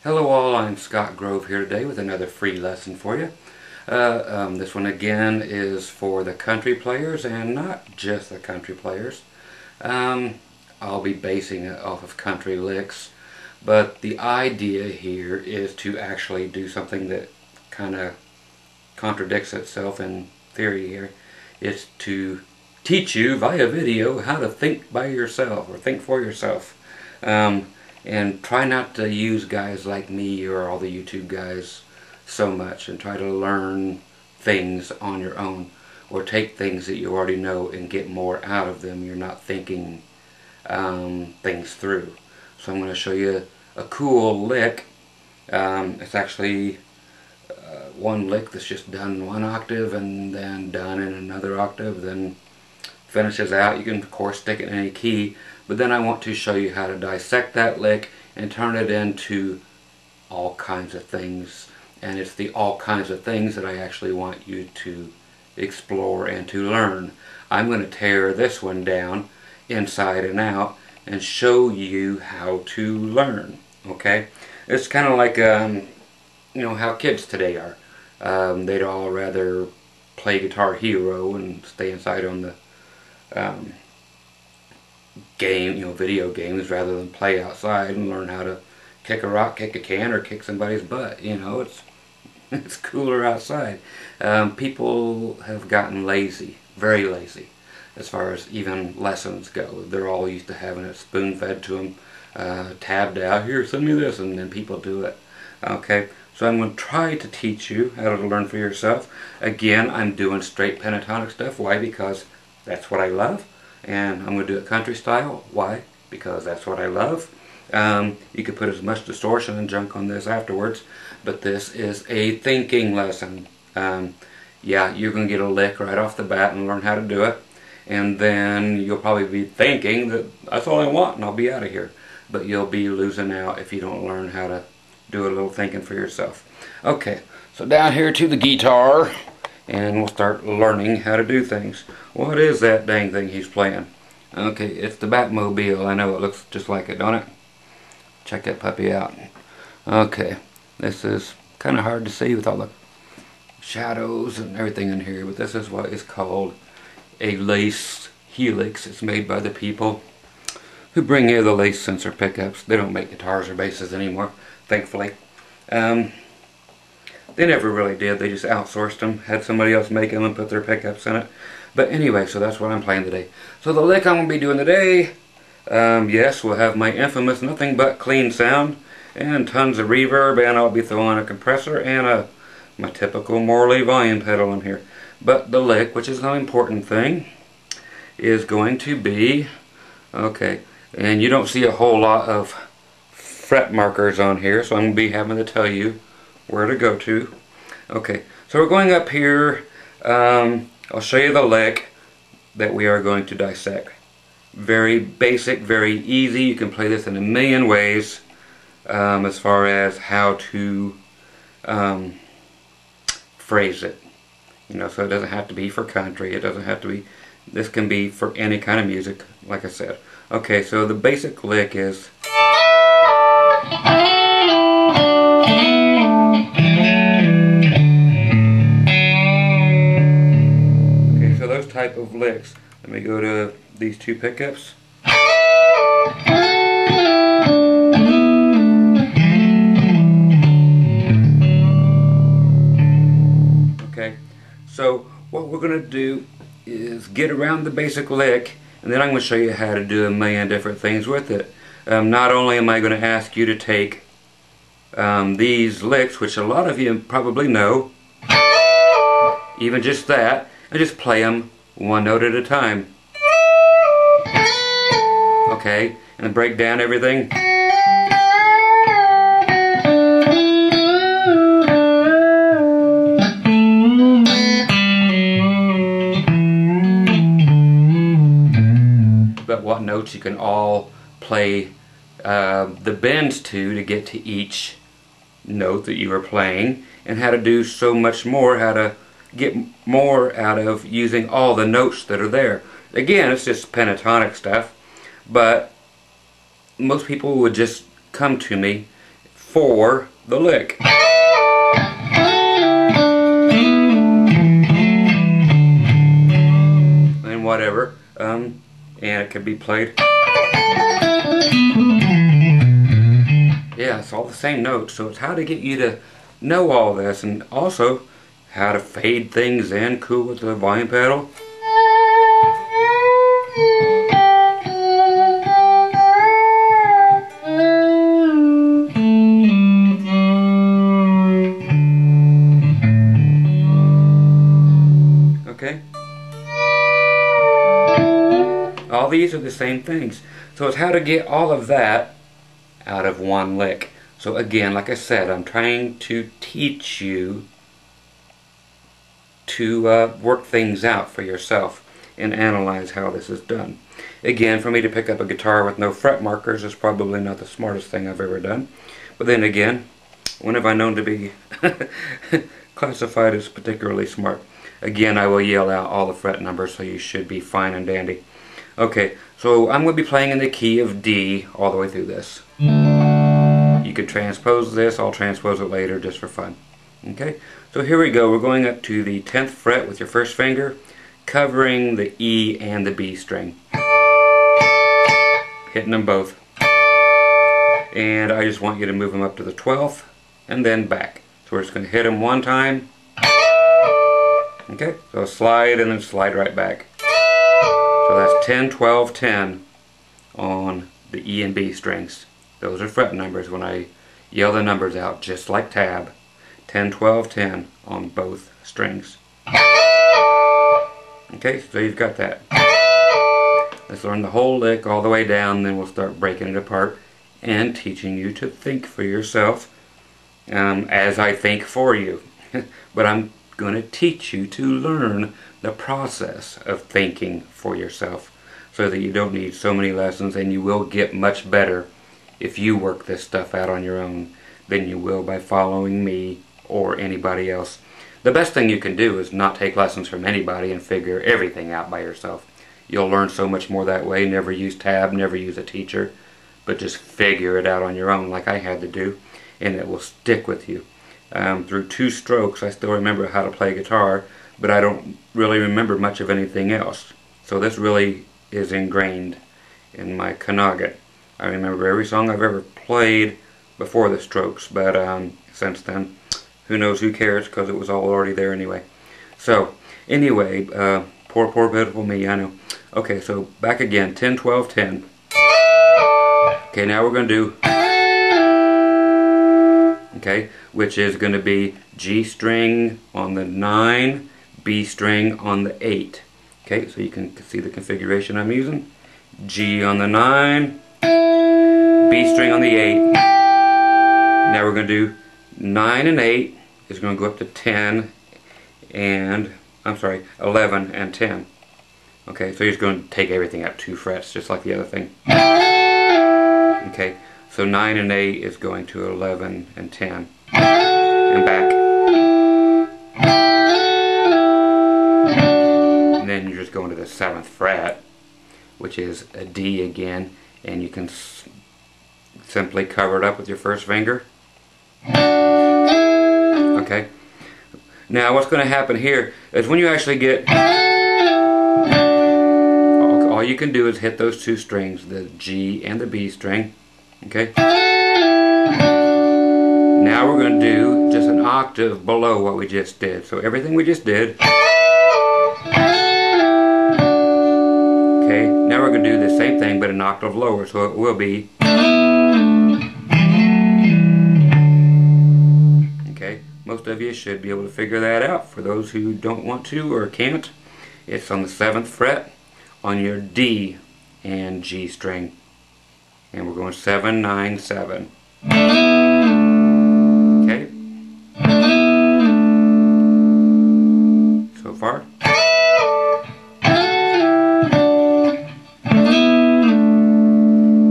Hello all, I'm Scott Grove here today with another free lesson for you. This one again is for the country players, and not just the country players. I'll be basing it off of country licks, but the idea here is to actually do something that kind of contradicts itself in theory here. It's to teach you via video how to think by yourself, or think for yourself. And try not to use guys like me or all the YouTube guys so much, and try to learn things on your own, or take things that you already know and get more out of them. You're not thinking things through. So I'm going to show you a cool lick. It's actually one lick that's just done in one octave and then done in another octave, then finishes out. You can of course stick it in any key, but then I want to show you how to dissect that lick and turn it into all kinds of things. And it's the all kinds of things that I actually want you to explore and to learn. I'm going to tear this one down inside and out and show you how to learn. Okay, it's kind of like you know how kids today are. They'd all rather play Guitar Hero and stay inside on the video games, rather than play outside and learn how to kick a rock, kick a can, or kick somebody's butt. You know, it's cooler outside. People have gotten lazy, very lazy, as far as even lessons go. They're all used to having it spoon-fed to them, tabbed out, here, send me this, and then people do it. Okay, so I'm going to try to teach you how to learn for yourself. Again, I'm doing straight pentatonic stuff. Why? Because that's what I love. And I'm going to do it country style. Why? Because that's what I love. You could put as much distortion and junk on this afterwards, but this is a thinking lesson. Yeah, you're going to get a lick right off the bat and learn how to do it, and then you'll probably be thinking that that's all I want and I'll be out of here. But you'll be losing out if you don't learn how to do a little thinking for yourself. Okay, so down here to the guitar, and we'll start learning how to do things. What is that dang thing he's playing? Okay, it's the Batmobile. I know, it looks just like it, don't it? Check that puppy out. Okay, this is kind of hard to see with all the shadows and everything in here, but this is what is called a lace helix. It's made by the people who bring you the lace sensor pickups. They don't make guitars or basses anymore, thankfully. They never really did. They just outsourced them, had somebody else make them and put their pickups in it. But anyway, so that's what I'm playing today. So the lick I'm going to be doing today, yes, we'll have my infamous nothing but clean sound and tons of reverb, and I'll be throwing a compressor and my typical Morley volume pedal in here. But the lick, which is an important thing, is going to be, okay, and you don't see a whole lot of fret markers on here, so I'm going to be having to tell you where to go to. Okay, so we're going up here. I'll show you the lick that we are going to dissect. Very basic, very easy. You can play this in a million ways, as far as how to phrase it. You know, so it doesn't have to be for country. It doesn't have to be. This can be for any kind of music, like I said. Okay, so the basic lick is. Type of licks. Let me go to these two pickups. Okay, so what we're going to do is get around the basic lick, and then I'm going to show you how to do a million different things with it. Not only am I going to ask you to take these licks, which a lot of you probably know, even just that, and just play them one note at a time. Okay, and then break down everything. But what notes you can all play the bends to get to each note that you are playing, and how to do so much more, how to get more out of using all the notes that are there. Again, it's just pentatonic stuff, but most people would just come to me for the lick. And whatever, and it can be played. Yeah, it's all the same notes, so it's how to get you to know all this, and also how to fade things in cool with the volume pedal. Okay? All these are the same things. So it's how to get all of that out of one lick. So again, like I said, I'm trying to teach you to work things out for yourself and analyze how this is done. Again, for me to pick up a guitar with no fret markers is probably not the smartest thing I've ever done. But then again, when have I known to be classified as particularly smart? Again, I will yell out all the fret numbers, so you should be fine and dandy. Okay, so I'm going to be playing in the key of D all the way through this. You could transpose this, I'll transpose it later just for fun. Okay, so here we go. We're going up to the 10th fret with your first finger, covering the E and the B string. Hitting them both. And I just want you to move them up to the 12th and then back. So we're just going to hit them one time. Okay, so slide and then slide right back. So that's 10, 12, 10 on the E and B strings. Those are fret numbers when I yell the numbers out, just like tab. 10, 12, 10 on both strings. Okay, so you've got that. Let's learn the whole lick all the way down, then we'll start breaking it apart and teaching you to think for yourself as I think for you. But I'm going to teach you to learn the process of thinking for yourself so that you don't need so many lessons, and you will get much better if you work this stuff out on your own than you will by following me or anybody else. The best thing you can do is not take lessons from anybody and figure everything out by yourself. You'll learn so much more that way. Never use tab, never use a teacher, but just figure it out on your own like I had to do, and it will stick with you. Through 2 strokes I still remember how to play guitar, but I don't really remember much of anything else. So this really is ingrained in my noggin. I remember every song I've ever played before the strokes, but since then, who knows, who cares, because it was all already there anyway. So, anyway, poor pitiful me, I know. Okay, so back again, 10, 12, 10. Okay, now we're going to do, okay, which is going to be G string on the 9, B string on the 8. Okay, so you can see the configuration I'm using. G on the 9, B string on the 8. Now we're going to do 9 and 8 is going to go up to 10 and, 11 and 10. Okay, so you're just going to take everything up 2 frets, just like the other thing. Okay, so 9 and 8 is going to 11 and 10. And back. And then you're just going to the 7th fret, which is a D again, and you can simply cover it up with your first finger. Okay. Now what's going to happen here is when you actually get, all you can do is hit those 2 strings, the G and the B string. Okay. Now we're going to do just an octave below what we just did. So everything we just did. Okay. Now we're going to do the same thing but an octave lower. So it will be. Most of you should be able to figure that out. For those who don't want to or can't, it's on the 7th fret on your D and G string. And we're going 7, 9, 7. Okay? So far?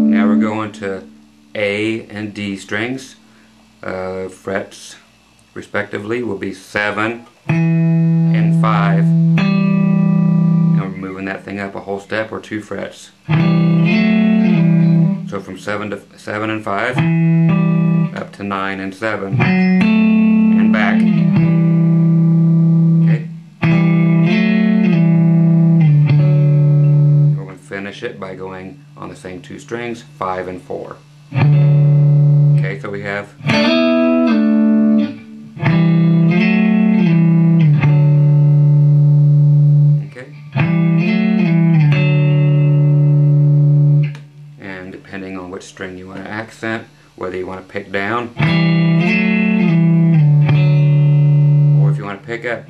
Now we're going to A and D strings. Frets respectively will be 7 and 5, and we're moving that thing up a whole step or 2 frets. So from 7 and 5 up up to 9 and 7 and back. Okay. We're going to finish it by going on the same 2 strings, 5 and 4. Okay, so we have depending on which string you want to accent, whether you want to pick down or if you want to pick up.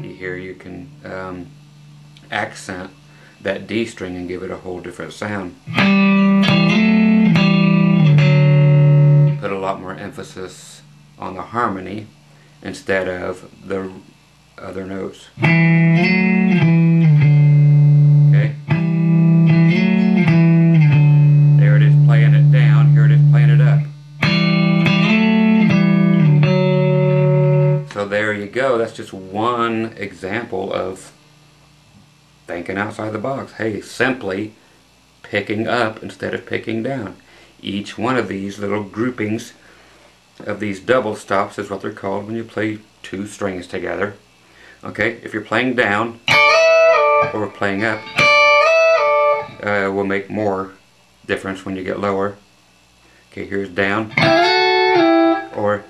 Here you can accent that D string and give it a whole different sound. Put a lot more emphasis on the harmony instead of the other notes. Playing it down, here it is playing it up. So there you go, that's just one example of thinking outside the box. Hey, simply picking up instead of picking down. Each one of these little groupings of these double stops is what they're called when you play 2 strings together. Okay, if you're playing down or playing up, will make more difference when you get lower. Okay, here's down, or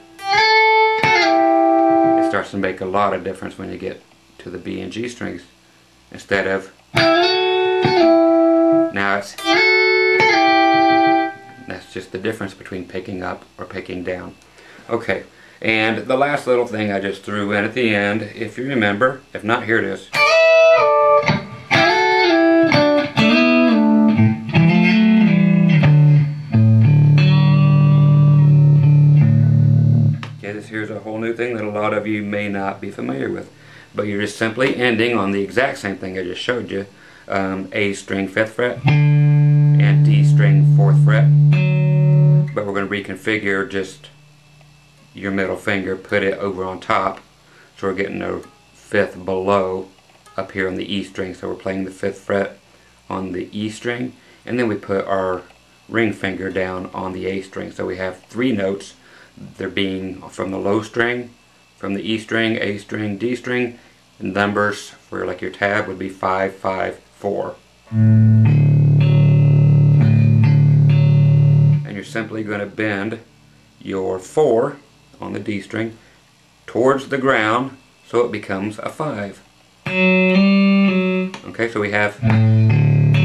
it starts to make a lot of difference when you get to the B and G strings instead of now it's, that's just the difference between picking up or picking down. Okay, and the last little thing I just threw in at the end, if you remember, if not, here it is. Here's a whole new thing that a lot of you may not be familiar with, but you're just simply ending on the exact same thing I just showed you. A string 5th fret and D string 4th fret, but we're going to reconfigure just your middle finger, put it over on top, so we're getting a 5th below up here on the E string. So we're playing the 5th fret on the E string, and then we put our ring finger down on the A string. So we have 3 notes. They're being from the low string, from the E string, A string, D string, and numbers for like your tab would be 5, 5, 4. And you're simply going to bend your 4 on the D string towards the ground so it becomes a 5. Okay, so we have, and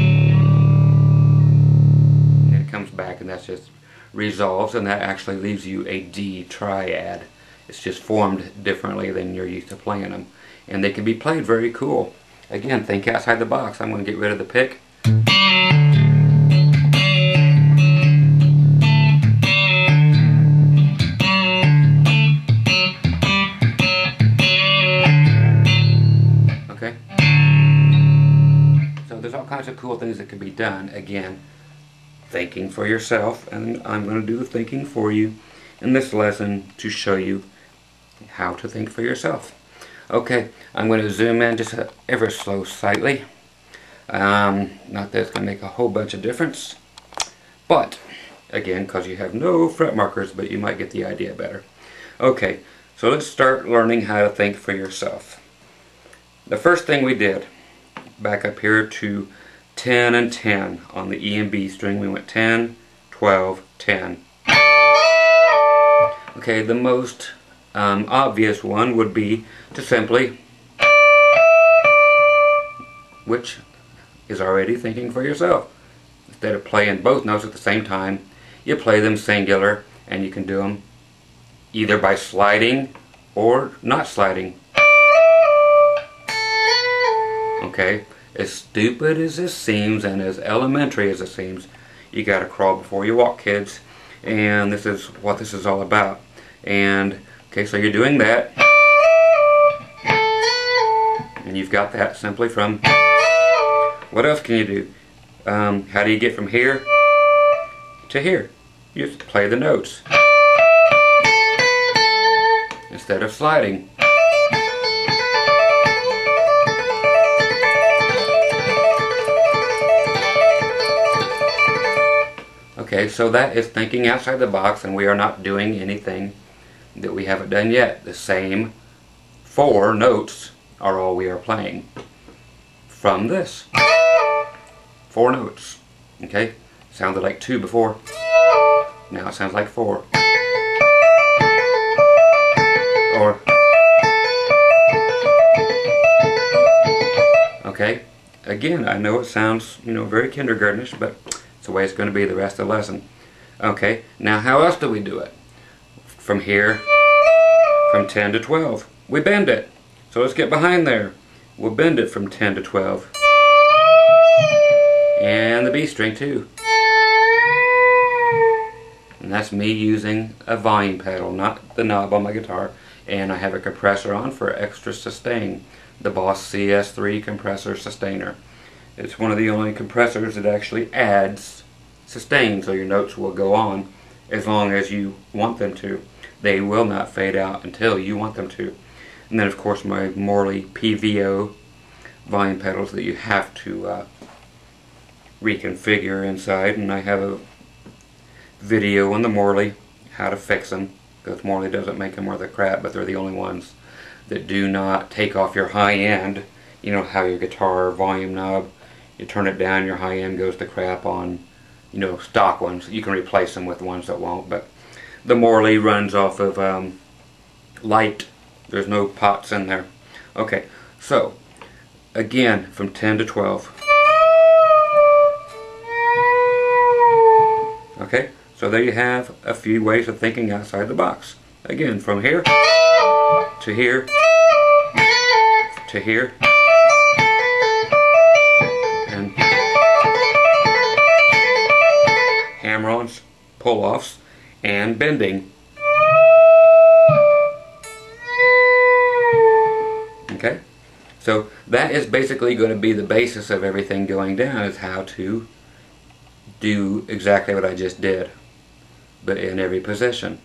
it comes back, and that's just resolves, and that actually leaves you a D triad. It's just formed differently than you're used to playing them, and they can be played very cool. Again, think outside the box. I'm going to get rid of the pick. Okay, so there's all kinds of cool things that can be done. Again, thinking for yourself, and I'm going to do the thinking for you in this lesson to show you how to think for yourself. Okay, I'm going to zoom in just ever so slightly. Not that it's going to make a whole bunch of difference, but again, because you have no fret markers, but you might get the idea better. Okay, so let's start learning how to think for yourself. The first thing we did, back up here to 10 and 10 on the E and B string, we went 10, 12, 10. Okay, the most obvious one would be to simply, which is already thinking for yourself. Instead of playing both notes at the same time, you play them singular, and you can do them either by sliding or not sliding. Okay, as stupid as this seems and as elementary as it seems, you gotta crawl before you walk, kids, and this is what this is all about. And okay, so you're doing that, and you've got that simply from, what else can you do? How do you get from here to here? You just play the notes instead of sliding. Okay, so that is thinking outside the box, and we are not doing anything that we haven't done yet. The same 4 notes are all we are playing from this. 4 notes. Okay, sounded like 2 before. Now it sounds like 4. Or, okay, again, I know it sounds, very kindergartenish, but it's the way it's going to be the rest of the lesson. Okay, now how else do we do it? From here, from 10 to 12. We bend it. So let's get behind there. We'll bend it from 10 to 12. And the B string too. And that's me using a volume pedal, not the knob on my guitar. And I have a compressor on for extra sustain. The Boss CS3 compressor sustainer. It's one of the only compressors that actually adds sustain, so your notes will go on as long as you want them to. They will not fade out until you want them to. And then of course my Morley PVO volume pedals that you have to reconfigure inside, and I have a video on the Morley how to fix them, because Morley doesn't make them worth a crap, but they're the only ones that do not take off your high end. You know how your guitar volume knob, you turn it down, your high end goes to crap on stock ones. You can replace them with ones that won't, but the Morley runs off of light. There's no pots in there. Okay, so again from 10 to 12. Okay, so there you have a few ways of thinking outside the box. Again, from here to here to here, and hammer-ons, pull-offs, and bending. Okay, so that is basically going to be the basis of everything going down, is how to do exactly what I just did, but in every position.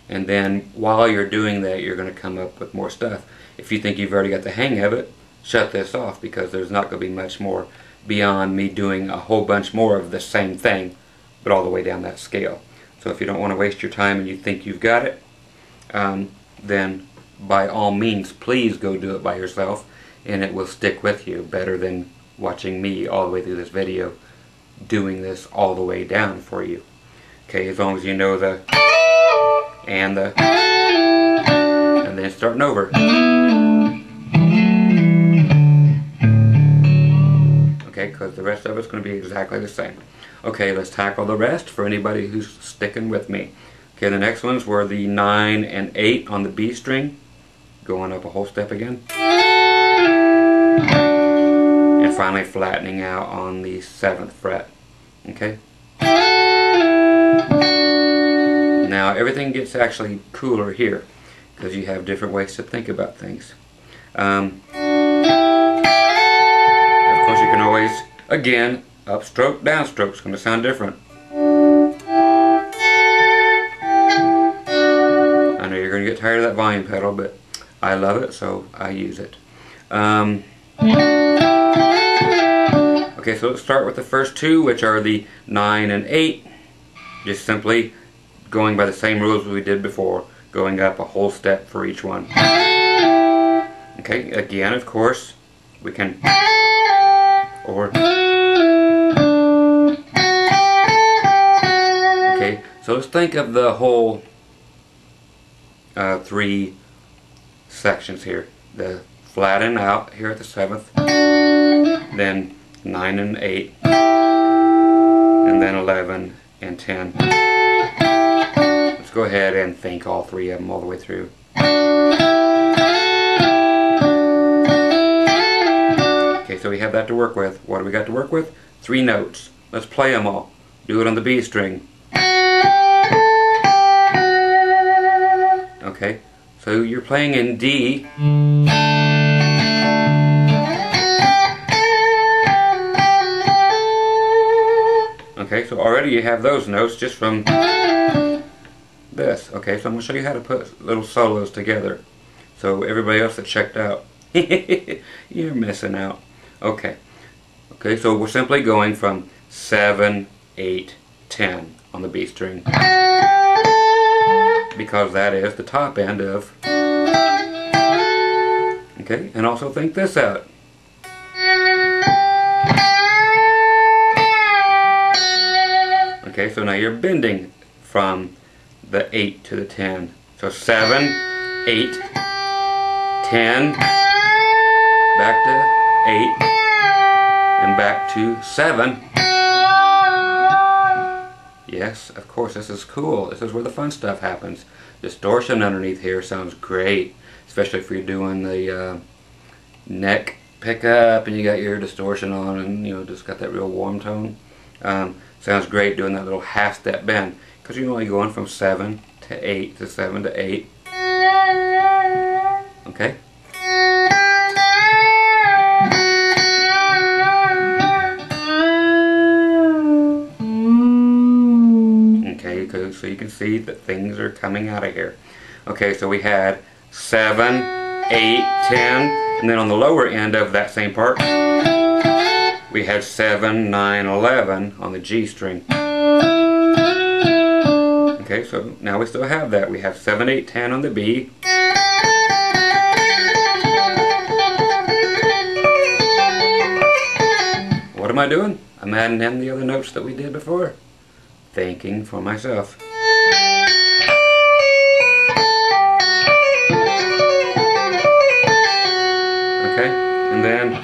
And then while you're doing that, you're going to come up with more stuff. If you think you've already got the hang of it, shut this off, because there's not going to be much more beyond me doing a whole bunch more of the same thing, but all the way down that scale. So if you don't want to waste your time and you think you've got it, then by all means, please go do it by yourself, and it will stick with you better than watching me all the way through this video doing this all the way down for you. Okay, as long as you know the and the, and then starting over. Okay, because the rest of it's going to be exactly the same. Okay, let's tackle the rest for anybody who's sticking with me. Okay, the next ones were the 9 and 8 on the B string, going up a whole step again, and finally flattening out on the 7th fret. Okay? Now everything gets actually cooler here, because you have different ways to think about things. Of course you can always, again, upstroke, downstroke is going to sound different. I know you're going to get tired of that volume pedal, but I love it, so I use it. Okay, so let's start with the first two, which are the 9 and 8. Just simply going by the same rules as we did before, going up a whole step for each one. Okay, again, of course, we can, or, okay, so let's think of the whole 3 sections here. The flatten out here at the 7th, then 9 and 8, and then 11 and 10. Let's go ahead and think all 3 of them all the way through. Okay, so we have that to work with. What do we got to work with? 3 notes. Let's play them all. Do it on the B string. Okay, so you're playing in D. Okay, so already you have those notes just from this. Okay, so I'm going to show you how to put little solos together. So everybody else that checked out, you're missing out. Okay, okay, so we're simply going from 7, 8, 10 on the B string, because that is the top end of. Okay, and also think this out. Okay, so now you're bending from the 8 to the 10. So 7, 8, 10, back to 8, and back to 7. Yes, of course, this is cool. This is where the fun stuff happens. Distortion underneath here sounds great, especially if you're doing the neck pickup and you got your distortion on and just got that real warm tone. Sounds great doing that little half step bend, because you're only going from 7 to 8 to 7 to 8. Okay? Okay, so you can see that things are coming out of here. Okay, so we had 7, 8, 10, and then on the lower end of that same part, we had 7, 9, 11 on the G string. Okay, so now we still have that. We have 7, 8, 10 on the B. What am I doing? I'm adding in the other notes that we did before. Thinking for myself. Okay, and then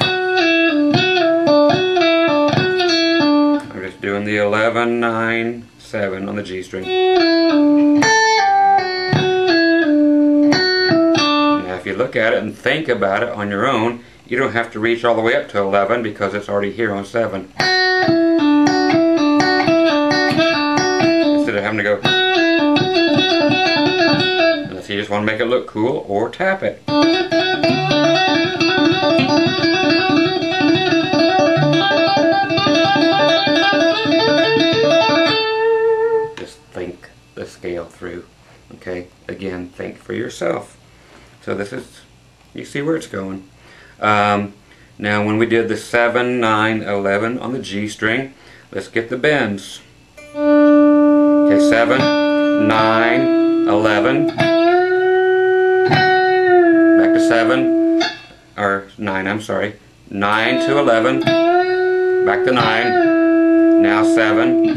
I'm just doing the 11, 9, 7 on the G string. Now if you look at it and think about it on your own, you don't have to reach all the way up to 11 because it's already here on 7. Instead of having to go, unless you just want to make it look cool, or tap it. Just think the scale through. Okay, again, think for yourself. So this is, you see where it's going. Now when we did the 7, 9, 11 on the G string, let's get the bends. Okay, 7, 9, 11, back to 7, or 9, I'm sorry, 9 to 11, back to 9, now 7,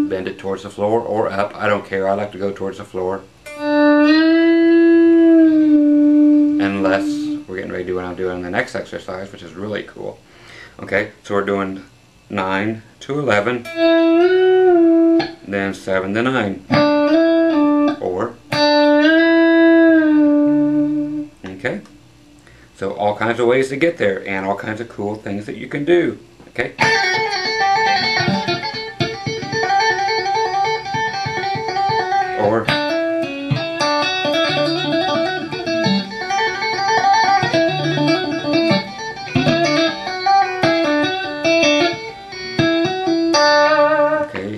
bend it towards the floor or up, I don't care, I like to go towards the floor, unless we're getting ready to do what I'm doing in the next exercise, which is really cool. Okay, so we're doing 9 to 11, then 7 to 9, or, okay, so all kinds of ways to get there, and all kinds of cool things that you can do, okay. Or,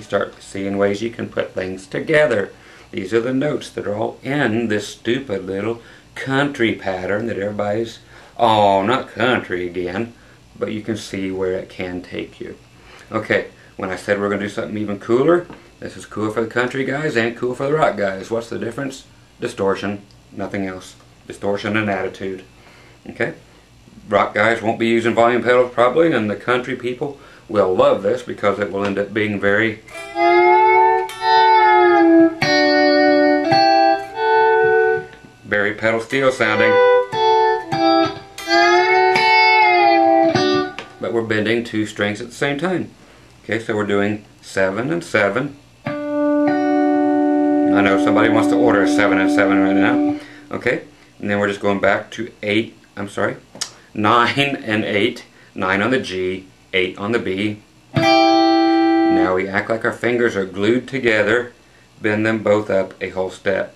start seeing ways you can put things together. These are the notes that are all in this stupid little country pattern that everybody's, oh, not country again, but you can see where it can take you. Okay, when I said we're going to do something even cooler, this is cool for the country guys and cool for the rock guys. What's the difference? Distortion, nothing else. Distortion and attitude. Okay? Rock guys won't be using volume pedals probably, and the country people will love this because it will end up being very pedal steel sounding, but we're bending two strings at the same time. Okay, so we're doing 7 and 7. I know somebody wants to order 7 and 7 right now. Okay, and then we're just going back to 9 and 8, 9 on the G, 8 on the B. Now we act like our fingers are glued together, bend them both up a whole step.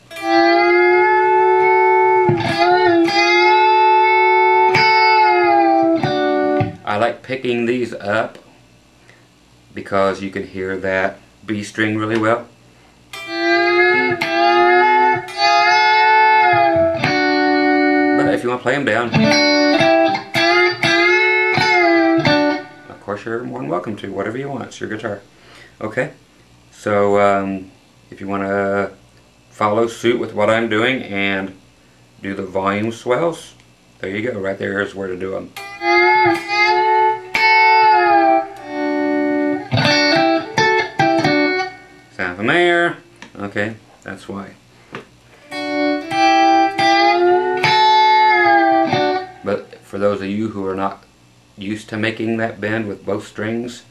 I like picking these up because you can hear that B string really well. But if you want to play them down, of course, you're more than welcome to. Whatever you want. It's your guitar. Okay? So, if you want to follow suit with what I'm doing and do the volume swells, there you go. Right there is where to do them. Sound familiar? Okay, that's why. But for those of you who are not used to making that bend with both strings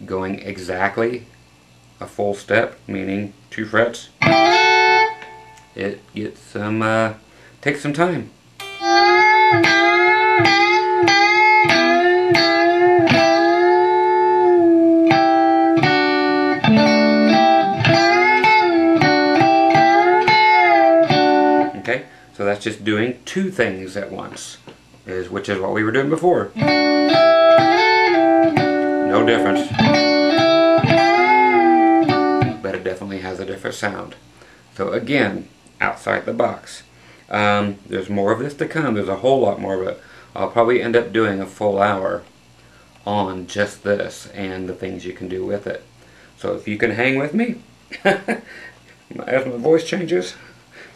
going exactly a full step, meaning 2 frets, it gets some, takes some time. Okay, so that's just doing 2 things at once, which is what we were doing before. No difference. But it definitely has a different sound. So again, outside the box. There's more of this to come. There's a whole lot more of it. I'll probably end up doing a full hour on just this and the things you can do with it. So if you can hang with me, as my voice changes,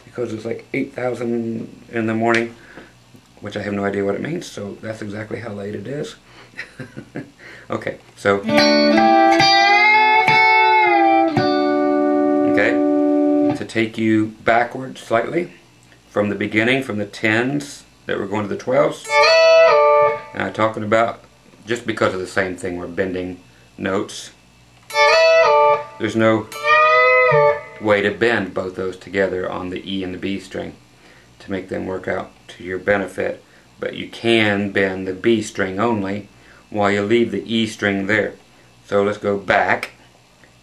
because it's like 8,000 in the morning, which I have no idea what it means, so that's exactly how late it is. Okay, so okay, to take you backwards slightly from the beginning, from the 10s that we're going to the 12s, and I'm talking about, just because of the same thing, we're bending notes. There's no way to bend both those together on the E and the B string to make them work out to your benefit, but you can bend the B string only while you leave the E string there. So let's go back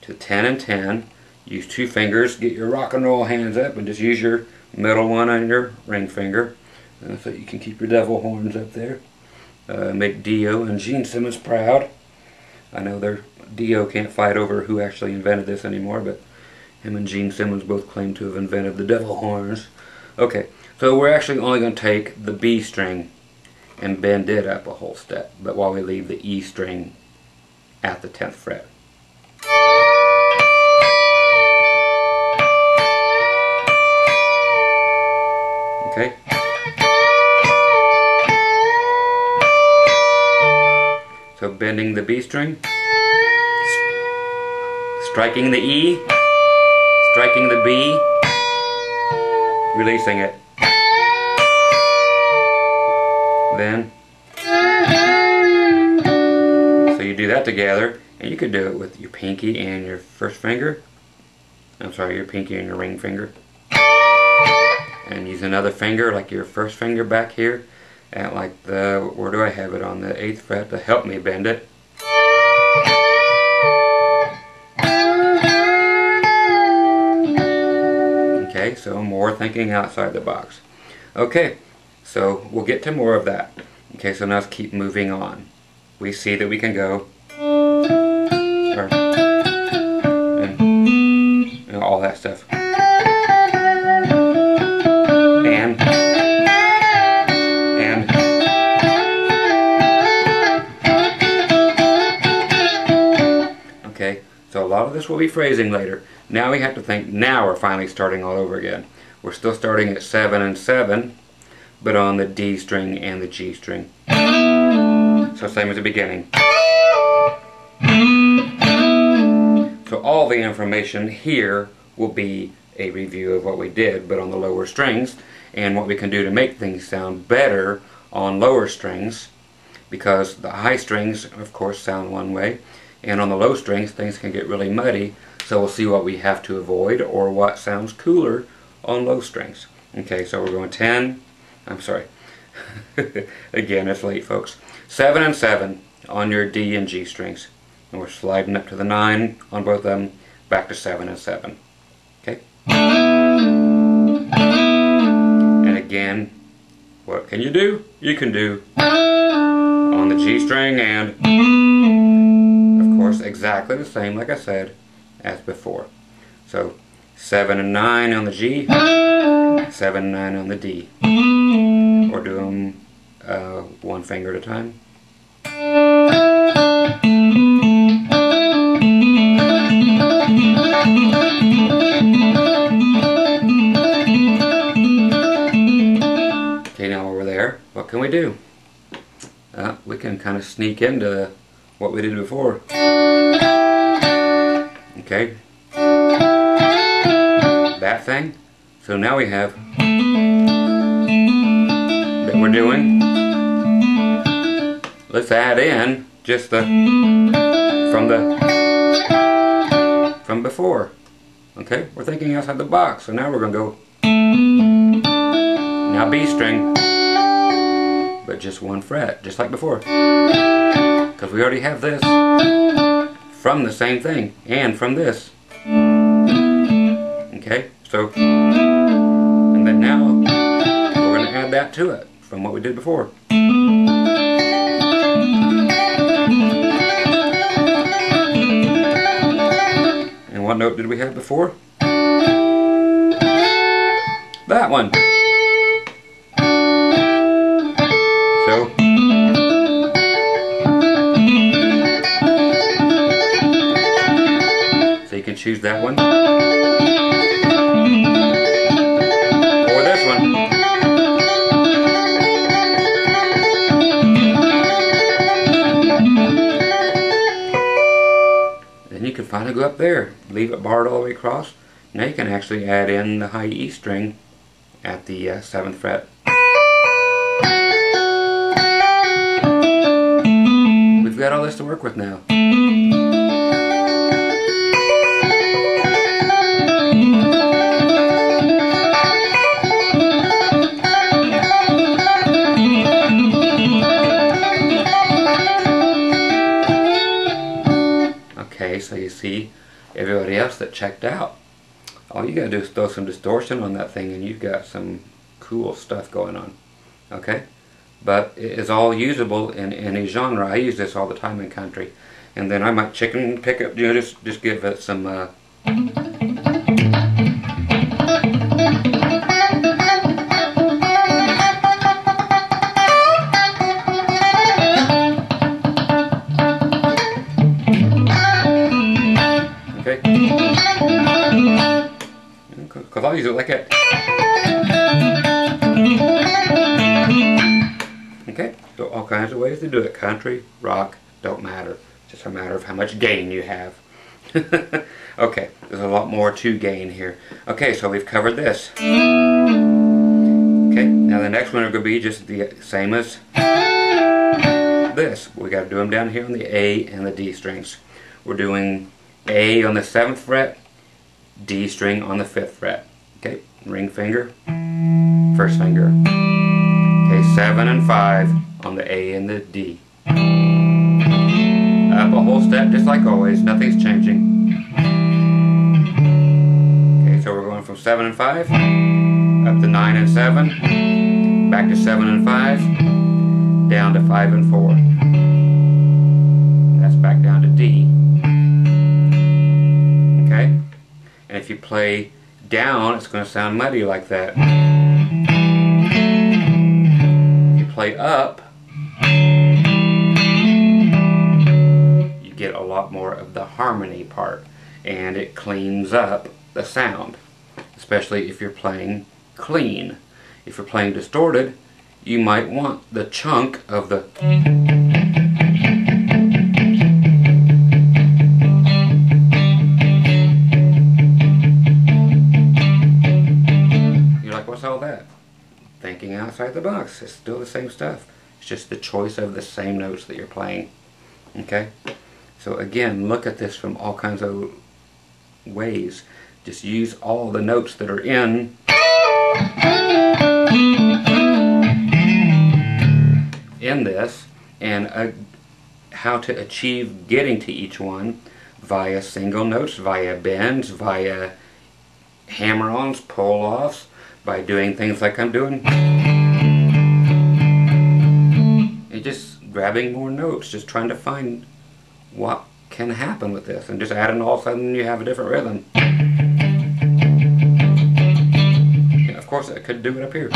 to 10 and 10. Use 2 fingers, get your rock and roll hands up, and just use your middle one on your ring finger so you can keep your devil horns up there. Make Dio and Gene Simmons proud. I know Dio can't fight over who actually invented this anymore, but him and Gene Simmons both claim to have invented the devil horns. Okay, so we're actually only going to take the B string and bend it up a whole step, but while we leave the E string at the 10th fret. Okay? So bending the B string, striking the E, striking the B, releasing it. Then, so you do that together, and you could do it with your pinky and your first finger. I'm sorry, your pinky and your ring finger. And use another finger, like your first finger back here, at like the, where do I have it, on the 8th fret to help me bend it. Okay, so more thinking outside the box. Okay, so we'll get to more of that. Okay, so now let's keep moving on. We see that we can go, and all that stuff. Okay, so a lot of this will be phrasing later. Now we have to think, now we're finally starting all over again. We're still starting at 7 and 7, but on the D string and the G string. So same as the beginning. So all the information here will be a review of what we did, but on the lower strings, and what we can do to make things sound better on lower strings, because the high strings, of course, sound one way, and on the low strings things can get really muddy, so we'll see what we have to avoid or what sounds cooler on low strings. Okay, so we're going 10, I'm sorry, again, it's late, folks. 7 and 7 on your D and G strings, and we're sliding up to the 9 on both of them, back to 7 and 7. Okay? And again, what can you do? You can do on the G string and, of course, exactly the same, like I said, as before. So 7 and 9 on the G, 7 and 9 on the D. Or do them one finger at a time. can we do? We can kind of sneak into what we did before. Okay. That thing. So now we have that we're doing. Let's add in just the from before. Okay, we're thinking outside the box. So now we're going to go now B string, but just one fret, just like before, because we already have this from the same thing and from this. Okay, so and then now we're going to add that to it from what we did before. And what note did we have before? That one. So you can choose that one or this one. Then you can finally go up there, leave it barred all the way across. Now you can actually add in the high E string at the 7th fret. We've got all this to work with now. Okay, so you see everybody else that checked out. All you gotta do is throw some distortion on that thing and you've got some cool stuff going on. Okay? But it is all usable in any genre. I use this all the time in country. And then I might pick up, you know, just give it some okay? Because I'll use it like that. Okay, so all kinds of ways to do it. Country, rock, don't matter. It's just a matter of how much gain you have. Okay, there's a lot more to gain here. Okay, so we've covered this. Okay, now the next one are going to be just the same as this. We got to do them down here on the A and the D strings. We're doing A on the 7th fret, D string on the 5th fret. Okay, ring finger, first finger. Okay, 7 and 5 on the A and the D. Up a whole step just like always, nothing's changing. Okay, so we're going from 7 and 5, up to 9 and 7, back to 7 and 5, down to 5 and 4. That's back down to D. Okay? And if you play down, it's going to sound muddy like that. If you play up, you get a lot more of the harmony part, and it cleans up the sound, especially if you're playing clean. If you're playing distorted, you might want the chunk of the what's all that? Thinking outside the box. It's still the same stuff. It's just the choice of the same notes that you're playing. Okay? So again, look at this from all kinds of ways. Just use all the notes that are in this and how to achieve getting to each one via single notes, via bends, via hammer-ons, pull-offs, by doing things like I'm doing. And just grabbing more notes, just trying to find what can happen with this, and just adding all of a sudden you have a different rhythm. And of course I could do it up here.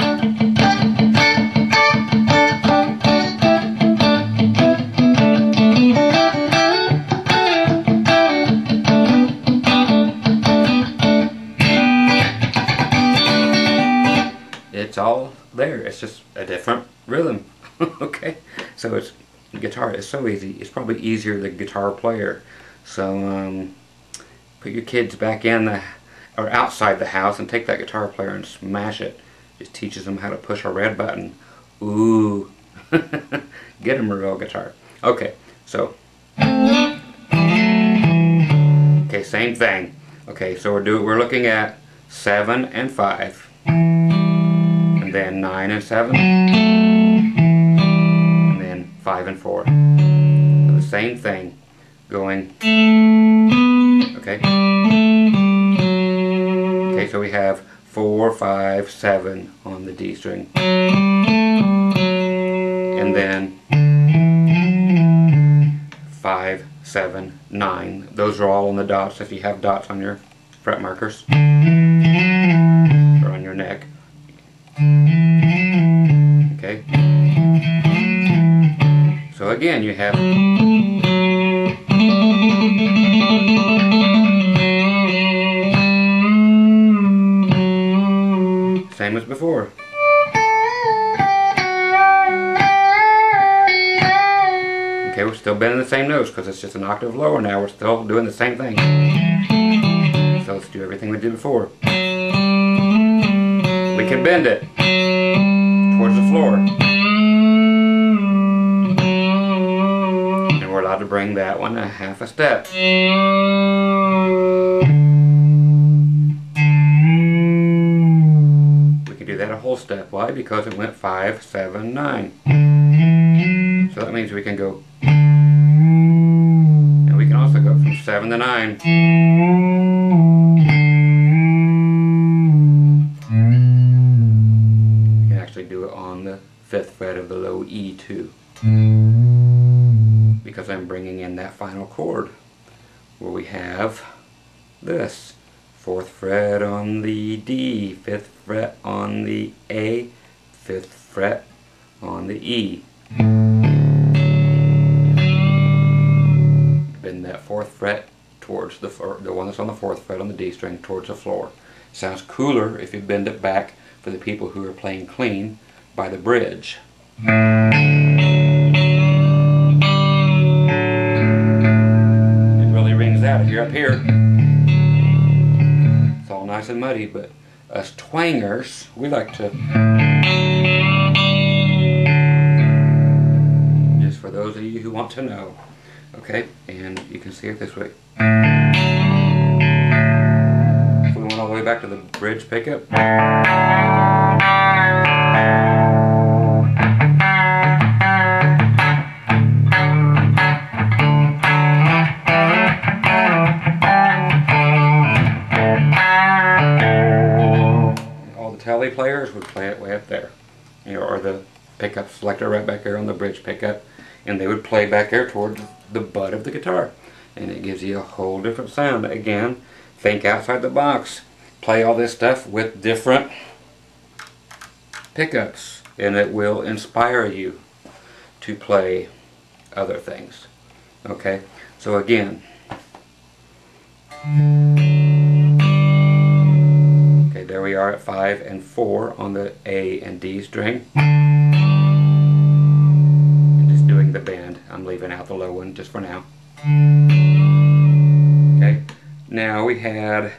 It's all there. It's just a different rhythm. Okay, so it's guitar is so easy. It's probably easier than guitar player. So put your kids back in the or outside the house and take that guitar player and smash it. Just teaches them how to push a red button. Ooh, get them a real guitar. Okay, so okay, same thing. Okay, so we're looking at 7 and 5, and then 9 and 7, and then 5 and 4. So the same thing, going. Okay. Okay, so we have 4, 5, 7 on the D string, and then 5, 7, 9. Those are all on the dots if you have dots on your fret markers or on your neck. Okay. So again, you have same as before. Okay, we're still bending the same notes because it's just an octave lower now. We're still doing the same thing. So let's do everything we did before. We can bend it towards the floor. And we're allowed to bring that one a half a step. We can do that a whole step. Why? Because it went 5, 7, 9. So that means we can go, and we can also go from 7 to 9. You can actually do it on the 5th fret of the low E too, because I'm bringing in that final chord where we have this 4th fret on the D, 5th fret on the A, 5th fret on the E. Bend that 4th fret towards the one that's on the 4th fret on the D string towards the floor. Sounds cooler if you bend it back for the people who are playing clean by the bridge. It really rings out if you're up here. It's all nice and muddy, but us twangers, we like to, just for those of you who want to know. Okay, and you can see it this way. So we went all the way back to the bridge pickup. All the tele players would play it way up there, you know, or the pickup selector right back there on the bridge pickup, and they would play back there towards the butt of the guitar, and it gives you a whole different sound. Again, think outside the box. Play all this stuff with different pickups, and it will inspire you to play other things. Okay, so again, okay, there we are at 5 and 4 on the A and D string. Doing the bend. I'm leaving out the low one just for now. Okay, now we had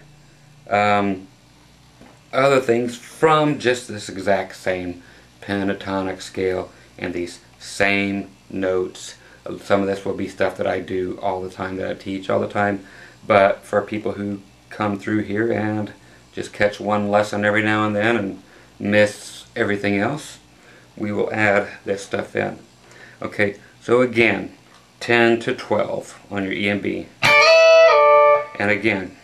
other things from just this exact same pentatonic scale and these same notes. Some of this will be stuff that I do all the time, that I teach all the time, but for people who come through here and just catch one lesson every now and then and miss everything else, we will add this stuff in. Okay, so again, 10 to 12 on your E and B. And again,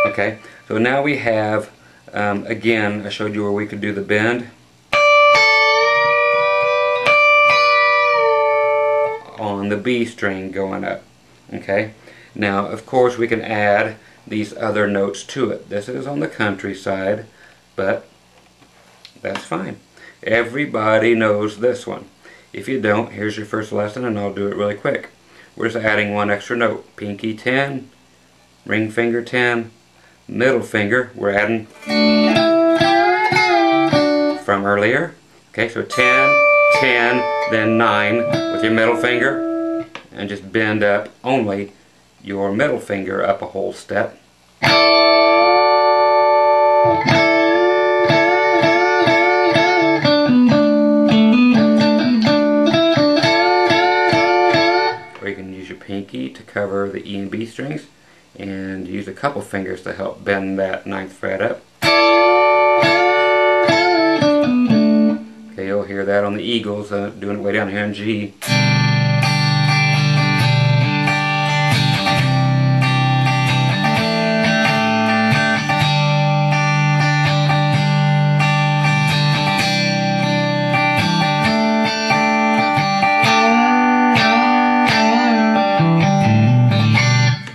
okay, so now we have, again, I showed you where we could do the bend on the B string going up. Okay, now of course we can add these other notes to it. This is on the countryside, but that's fine. Everybody knows this one. If you don't, here's your first lesson, and I'll do it really quick. We're just adding one extra note. Pinky 10, ring finger 10, middle finger, we're adding from earlier. Okay, so 10, 10, then 9 with your middle finger, and just bend up only your middle finger up a whole step. Or you can use your pinky to cover the E and B strings, and use a couple fingers to help bend that 9th fret up. Okay, you'll hear that on the Eagles, doing it way down here in G.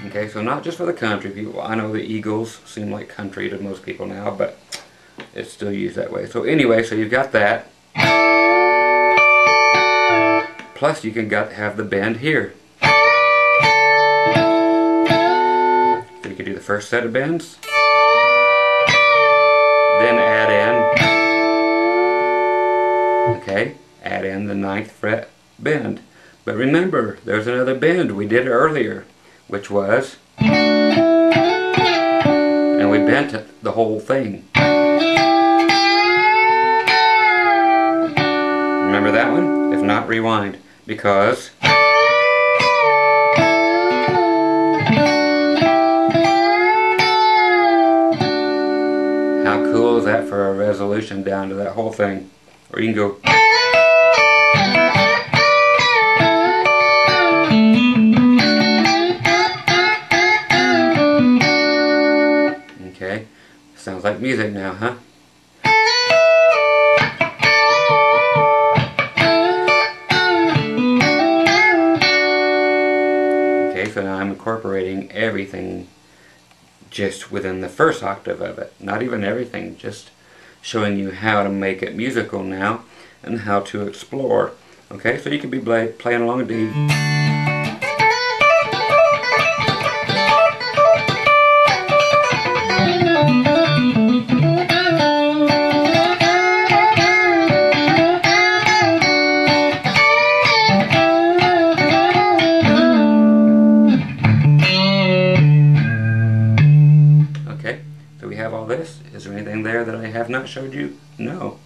Okay, so not just for the country people. I know the Eagles seem like country to most people now, but it's still used that way. So anyway, so you've got that. Plus you can have the bend here. So you can do the first set of bends, then add in, okay, add in the 9th fret bend. But remember, there's another bend we did earlier, which was, and we bent the whole thing. Remember that one? If not, rewind, because how cool is that for a resolution down to that whole thing? Or you can go, okay, sounds like music now, huh? So now I'm incorporating everything just within the first octave of it. Not even everything, just showing you how to make it musical now and how to explore. Okay, so you can be playing along a D. Is there anything there that I have not showed you? No.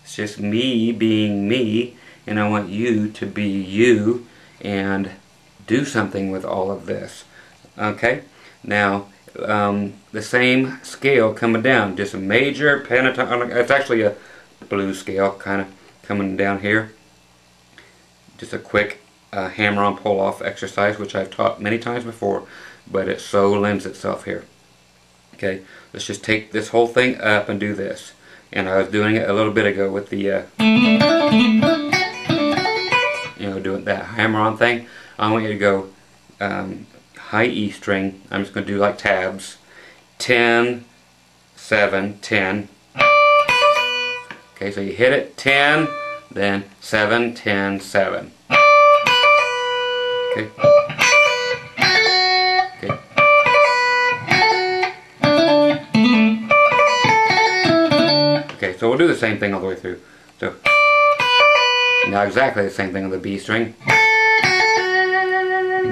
It's just me being me, and I want you to be you and do something with all of this. Okay? Now, the same scale coming down, just a major pentatonic. It's actually a blues scale kind of coming down here. Just a quick hammer-on pull-off exercise, which I've taught many times before, but it so lends itself here. Okay, let's just take this whole thing up and do this. And I was doing it a little bit ago with the, doing that hammer-on thing. I want you to go high E string. I'm just going to do like tabs. 10, 7, 10. Okay, so you hit it, 10, then 7, 10, 7. Okay. Okay, so we'll do the same thing all the way through. So now exactly the same thing on the B string.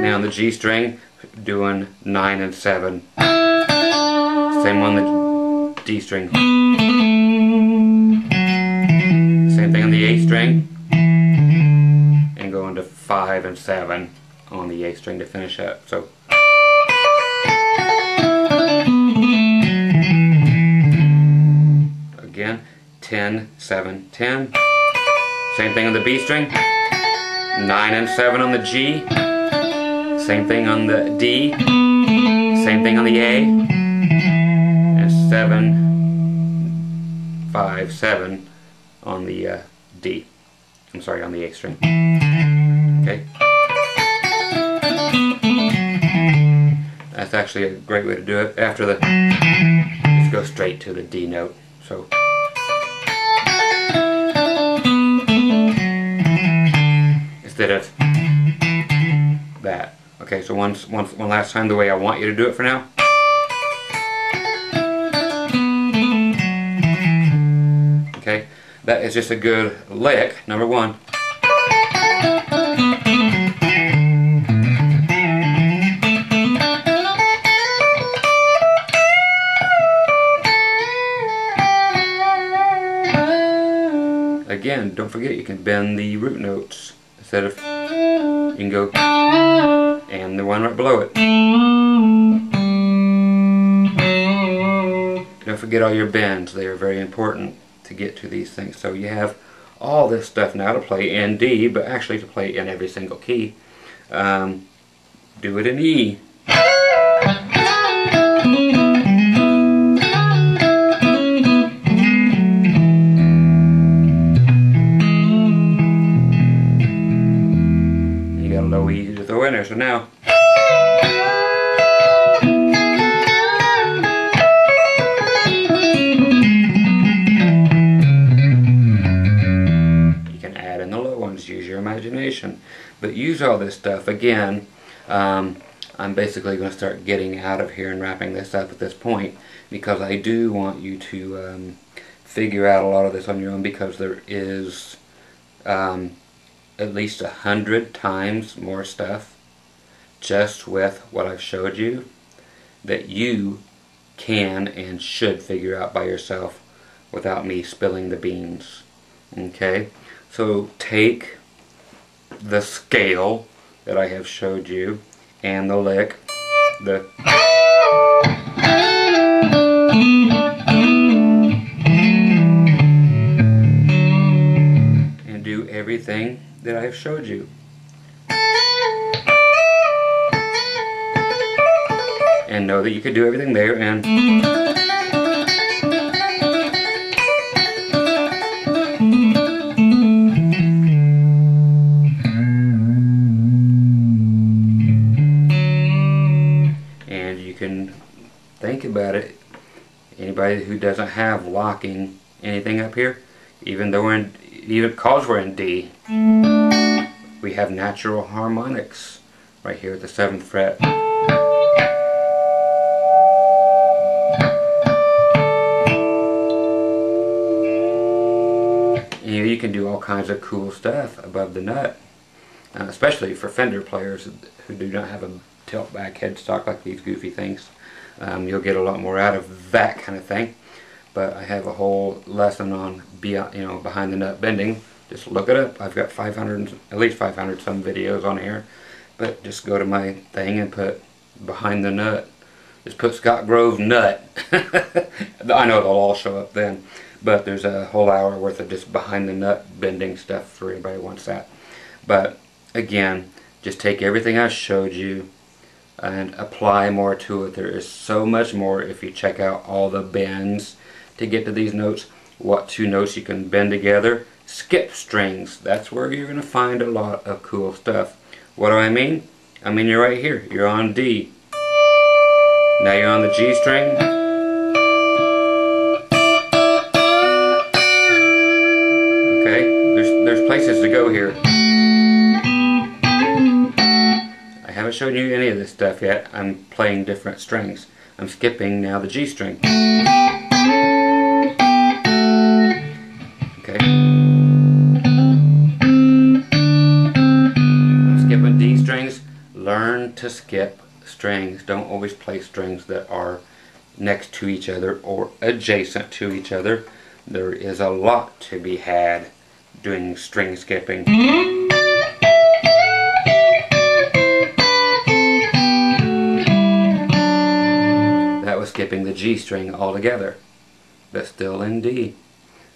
Now on the G string, doing 9 and 7. Same on the D string. Same thing on the A string. And going to 5 and 7 on the A string to finish up. So again, 10, 7, 10. Same thing on the B string. 9 and 7 on the G. Same thing on the D. Same thing on the A. And 7, 5, 7 on the D. I'm sorry, on the A string. Okay. That's actually a great way to do it. After the, just go straight to the D note. So instead of that. Okay, so one last time the way I want you to do it for now. that is just a good lick, number one. Again, don't forget you can bend the root notes. Instead of, you can go, and the one right below it. Don't forget all your bends. They are very important to get to these things. So you have all this stuff now to play in D, but actually to play in every single key. Do it in E. You got a low E to throw in there, so now. Use your imagination, but use all this stuff. Again, I'm basically going to start getting out of here and wrapping this up at this point, because I do want you to figure out a lot of this on your own, because there is at least 100 times more stuff just with what I've showed you that you can and should figure out by yourself without me spilling the beans. Okay? So take the scale that I have showed you and the lick, and do everything that I have showed you. And know that you can do everything there, and think about it. Anybody who doesn't have locking anything up here, even because we're in D, we have natural harmonics right here at the 7th fret. You can do all kinds of cool stuff above the nut, especially for Fender players who do not have a tilt back headstock like these goofy things. You'll get a lot more out of that kind of thing. But I have a whole lesson on behind the nut bending. Just look it up. I've got at least 500 some videos on here. But just go to my thing and put behind the nut. Just put Scott Grove nut. I know it'll all show up then. But there's a whole hour worth of just behind the nut bending stuff for anybody who wants that. But again, just take everything I showed you and apply more to it. There is so much more if you check out all the bends to get to these notes. What 2 notes you can bend together. Skip strings. That's where you're going to find a lot of cool stuff. What do I mean? I mean you're right here. You're on D. Now you're on the G string. Okay, there's places to go here. I haven't shown you any of this stuff yet. I'm playing different strings. I'm skipping now the G string. Okay. I'm skipping D strings. Learn to skip strings. Don't always play strings that are next to each other or adjacent to each other. There is a lot to be had doing string skipping. Skipping the G string altogether, but still in D.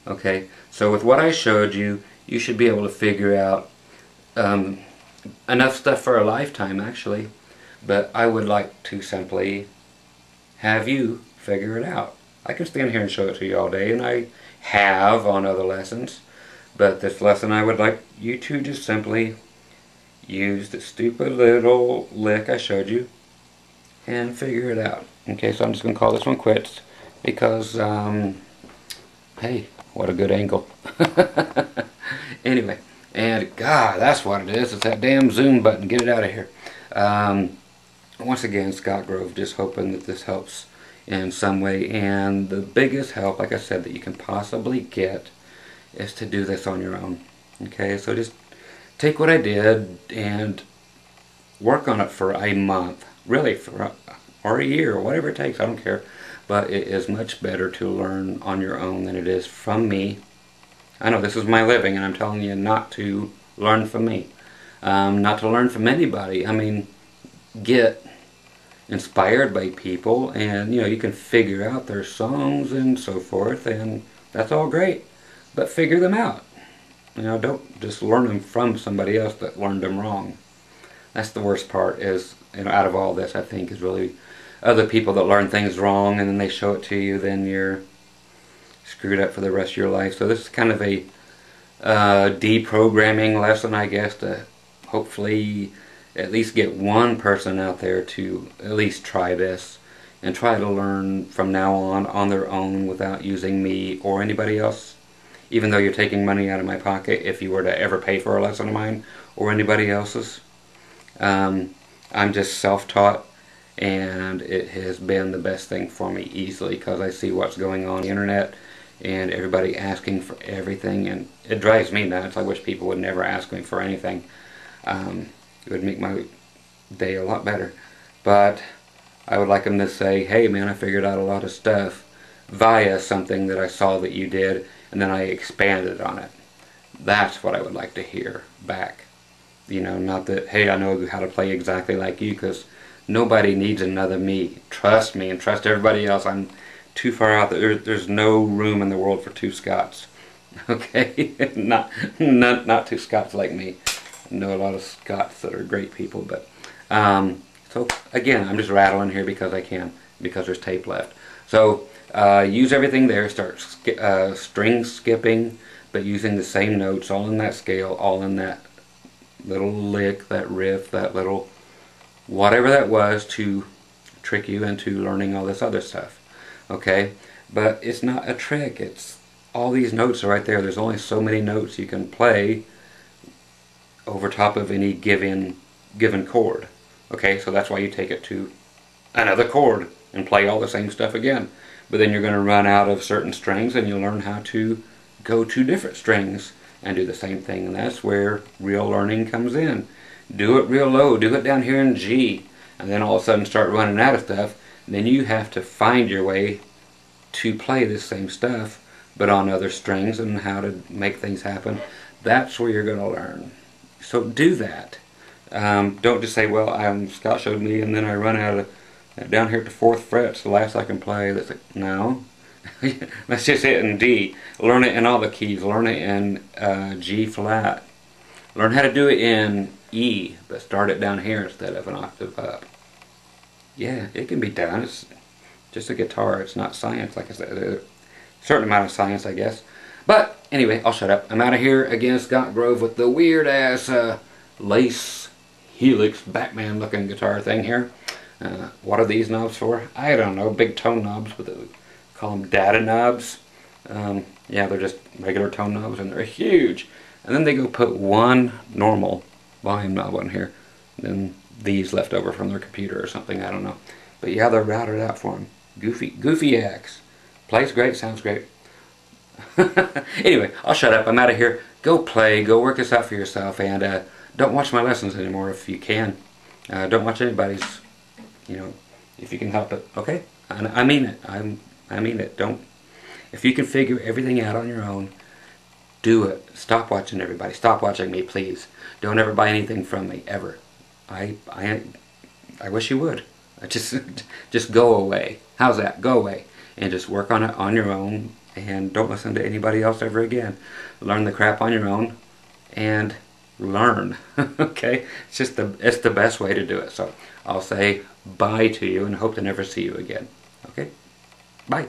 Okay, so with what I showed you, you should be able to figure out enough stuff for a lifetime actually, but I would like to simply have you figure it out. I can stand here and show it to you all day, and I have on other lessons, but this lesson I would like you to just simply use the stupid little lick I showed you and figure it out. Okay, so I'm just going to call this one quits because, hey, what a good angle. Anyway, and God, that's what it is. It's that damn zoom button. Get it out of here. Once again, Scott Grove, just hoping that this helps in some way. And the biggest help, like I said, that you can possibly get is to do this on your own. Okay, so just take what I did and work on it for a month, really, or a year, or whatever it takes, I don't care. But it is much better to learn on your own than it is from me. I know this is my living, and I'm telling you not to learn from me. Not to learn from anybody. I mean, get inspired by people, and you can figure out their songs and so forth, and that's all great. But figure them out. Don't just learn them from somebody else that learned them wrong. That's the worst part is, out of all this, I think, is really other people that learn things wrong and then they show it to you, then you're screwed up for the rest of your life. So this is kind of a deprogramming lesson, I guess, to hopefully at least get one person out there to at least try this and try to learn from now on their own without using me or anybody else. Even though you're taking money out of my pocket, if you were to ever pay for a lesson of mine or anybody else's. I'm just self-taught, and it has been the best thing for me easily because I see what's going on the internet and everybody asking for everything, and it drives me nuts. I wish people would never ask me for anything. It would make my day a lot better. But I would like them to say, hey man, I figured out a lot of stuff via something that I saw that you did, and then I expanded on it. That's what I would like to hear back. Not that, hey, I know how to play exactly like you, because nobody needs another me. Trust me and trust everybody else. I'm too far out there. There's no room in the world for two Scots. Okay? not two Scots like me. I know a lot of Scots that are great people, but so again, I'm just rattling here because I can, because there's tape left. So use everything there. Start string skipping, but using the same notes, all in that scale, all in that little lick, that riff, that little whatever that was to trick you into learning all this other stuff. Okay? But it's not a trick. It's all these notes are right there. There's only so many notes you can play over top of any given chord. Okay? So that's why you take it to another chord and play all the same stuff again. But then you're going to run out of certain strings, and you'll learn how to go to different strings and do the same thing, and that's where real learning comes in. Do it real low, do it down here in G, and then all of a sudden start running out of stuff. Then you have to find your way to play this same stuff, but on other strings, and how to make things happen. That's where you're going to learn. So do that. Don't just say, well, Scott showed me, and then I run out of down here at the 4th fret, it's the last I can play. That's like, no. Let's just hit in D. Learn it in all the keys. Learn it in G flat. Learn how to do it in E, but start it down here instead of an octave up. Yeah, it can be done. It's just a guitar. It's not science, like I said. A certain amount of science, I guess. But anyway, I'll shut up. I'm out of here. Again, Scott Grove with the weird ass lace helix Batman looking guitar thing here. What are these knobs for? I don't know. Big tone knobs, but they call them data knobs. Yeah, they're just regular tone knobs, and they're huge. And then they go put one normal volume knob on here, and then these left over from their computer or something. I don't know. But yeah, they're routed out for them. Goofy axe. Plays great, sounds great. Anyway, I'll shut up. I'm out of here. Go play. Go work this out for yourself, and don't watch my lessons anymore if you can. Don't watch anybody's. If you can help it. Okay? I mean it. I mean it. Don't. If you can figure everything out on your own, do it. Stop watching everybody. Stop watching me, please. Don't ever buy anything from me, ever. I wish you would. Just go away. How's that? Go away. And just work on it on your own, and don't listen to anybody else ever again. Learn the crap on your own, and learn. Okay? It's the best way to do it. So I'll say bye to you and hope to never see you again. Okay? Bye.